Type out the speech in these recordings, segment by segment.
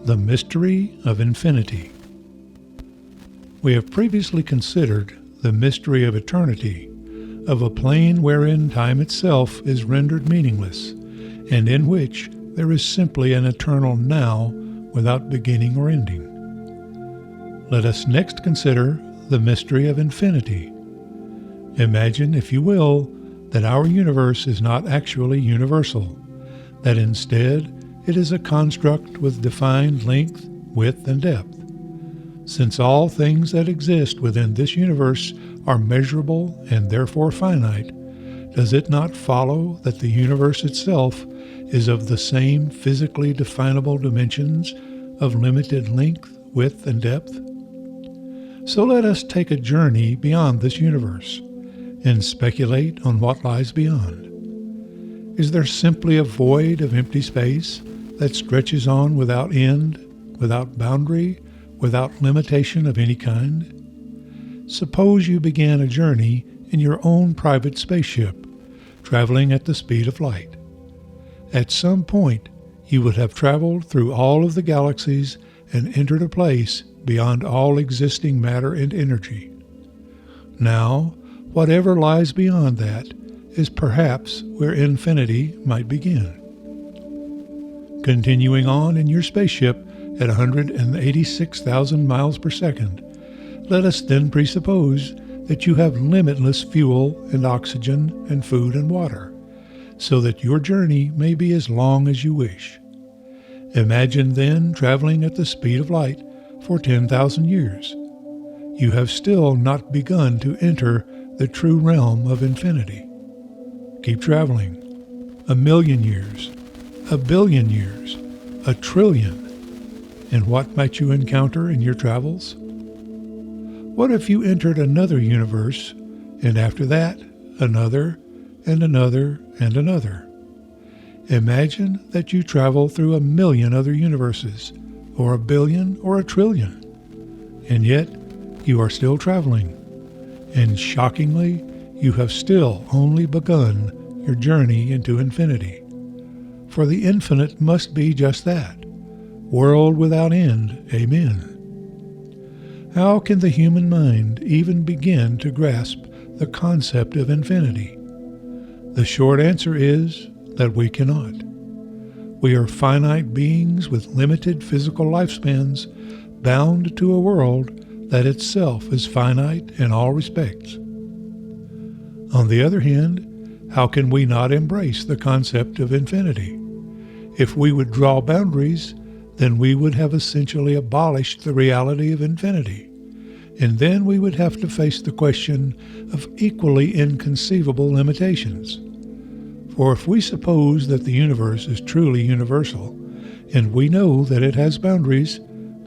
The mystery of infinity. We have previously considered the mystery of eternity, of a plane wherein time itself is rendered meaningless, and in which there is simply an eternal now without beginning or ending. Let us next consider the mystery of infinity. Imagine, if you will, that our universe is not actually universal, that instead it is a construct with defined length, width, and depth. Since all things that exist within this universe are measurable and therefore finite, does it not follow that the universe itself is of the same physically definable dimensions of limited length, width, and depth? So let us take a journey beyond this universe and speculate on what lies beyond. Is there simply a void of empty space that stretches on without end, without boundary, without limitation of any kind? Suppose you began a journey in your own private spaceship, traveling at the speed of light. At some point, you would have traveled through all of the galaxies and entered a place beyond all existing matter and energy. Now, whatever lies beyond that is perhaps where infinity might begin. Continuing on in your spaceship at 186,000 miles per second, let us then presuppose that you have limitless fuel and oxygen and food and water, so that your journey may be as long as you wish. Imagine then traveling at the speed of light for 10,000 years. You have still not begun to enter the true realm of infinity. Keep traveling. 1,000,000 years, 1,000,000,000 years, 1,000,000,000,000. And what might you encounter in your travels? What if you entered another universe, and after that, another, and another, and another? Imagine that you travel through 1,000,000 other universes, or 1,000,000,000 or 1,000,000,000,000. And yet, you are still traveling. And shockingly, you have still only begun your journey into infinity. For the infinite must be just that, world without end. Amen. How can the human mind even begin to grasp the concept of infinity? The short answer is that we cannot. We are finite beings with limited physical lifespans, bound to a world that itself is finite in all respects. On the other hand, how can we not embrace the concept of infinity? If we would draw boundaries, then we would have essentially abolished the reality of infinity, and then we would have to face the question of equally inconceivable limitations. For if we suppose that the universe is truly universal, and we know that it has boundaries,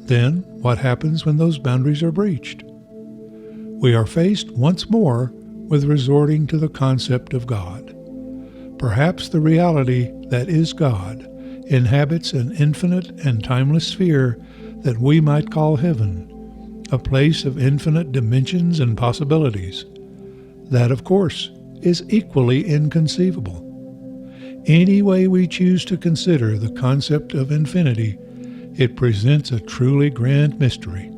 then what happens when those boundaries are breached? We are faced once more with resorting to the concept of God. Perhaps the reality that is God inhabits an infinite and timeless sphere that we might call heaven, a place of infinite dimensions and possibilities. That, of course, is equally inconceivable. Any way we choose to consider the concept of infinity, it presents a truly grand mystery.